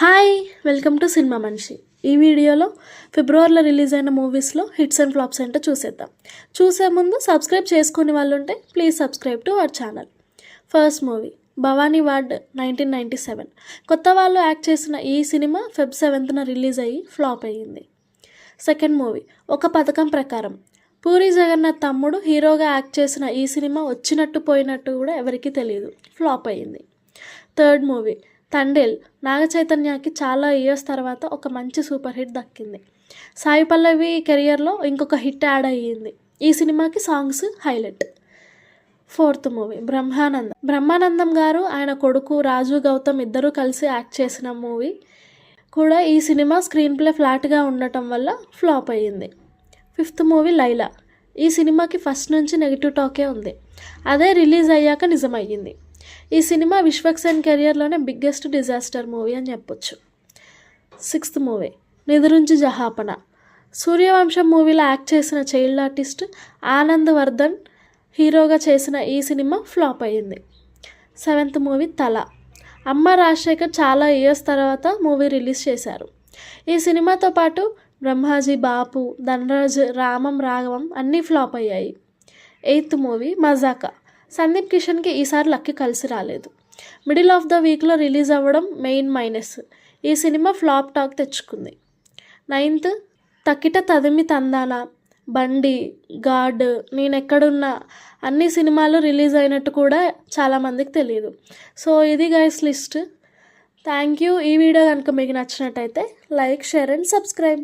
Hi welcome to cinema మనిషి. ఈ వీడియోలో ఫిబ్రవరిలో రిలీజ్ అయిన మూవీస్లో హిట్స్ అండ్ ఫ్లాప్స్ ఏంటో చూసేద్దాం. చూసే ముందు సబ్స్క్రైబ్ చేసుకునే వాళ్ళు ఉంటే please subscribe to our channel. First movie Bhavani ward 1997. కొత్త వాళ్ళు యాక్ట్ చేసిన ఈ సినిమా ఫెబ్ 7న రిలీజ్ అయ్యి ఫ్లాప్ అయ్యింది. సెకండ్ మూవీ ఒక పథకం ప్రకారం. పూరి జగన్నాథ్ తమ్ముడు హీరోగా యాక్ట్ చేసిన ఈ సినిమా వచ్చినట్టు పోయినట్టు కూడా ఎవరికీ తెలియదు, ఫ్లాప్ అయ్యింది. Third movie Thandel. నాగ చైతన్యకి చాలా ఇయర్స్ తర్వాత ఒక మంచి సూపర్ హిట్ దక్కింది. సాయి పల్లవి కెరియర్లో ఇంకొక హిట్ యాడ్ అయ్యింది. ఈ సినిమాకి songs highlight. Fourth movie Brahmanandam గారు ఆయన కొడుకు రాజు గౌతమ్ ఇద్దరూ కలిసి యాక్ట్ చేసిన మూవీ కూడా ఈ సినిమా స్క్రీన్ ప్లే ఫ్లాట్గా ఉండటం వల్ల ఫ్లాప్ అయ్యింది. Fifth movie Laila. ఈ సినిమాకి ఫస్ట్ నుంచి నెగిటివ్ టాకే ఉంది, అదే రిలీజ్ అయ్యాక నిజమయ్యింది. ఈ సినిమా విశ్వక్సేన్ కెరియర్లోనే బిగ్గెస్ట్ డిజాస్టర్ మూవీ అని చెప్పొచ్చు. Sixth movie Nidurinchi Jahapana. సూర్యవంశం మూవీలో యాక్ట్ చేసిన చైల్డ్ ఆర్టిస్ట్ ఆనంద్ వర్ధన్ హీరోగా చేసిన ఈ సినిమా ఫ్లాప్ అయ్యింది. సెవెంత్ మూవీ తల. అమ్మ రాజశేఖర్ చాలా ఇయర్స్ తర్వాత మూవీ రిలీజ్ చేశారు. ఈ సినిమాతో పాటు బ్రహ్మాజీ, బాపు, ధనరాజ్, రామం, రాఘవం అన్నీ ఫ్లాప్ అయ్యాయి. Eighth movie Mazaka. సందీప్ కిషన్కి ఈసారి లక్కి కలిసి రాలేదు. మిడిల్ ఆఫ్ ద వీక్లో రిలీజ్ అవ్వడం మెయిన్ మైనస్. ఈ సినిమా ఫ్లాప్ టాక్ తెచ్చుకుంది. నైన్త్ తకిట తదిమి తందాన, బండి, గాడ్, నేనెక్కడున్నా అన్ని సినిమాలు రిలీజ్ అయినట్టు కూడా చాలామందికి తెలియదు. సో ఇది గైస్ లిస్ట్. Thank you. ఈ వీడియో కనుక మీకు నచ్చినట్టయితే లైక్, షేర్ అండ్ సబ్స్క్రైబ్.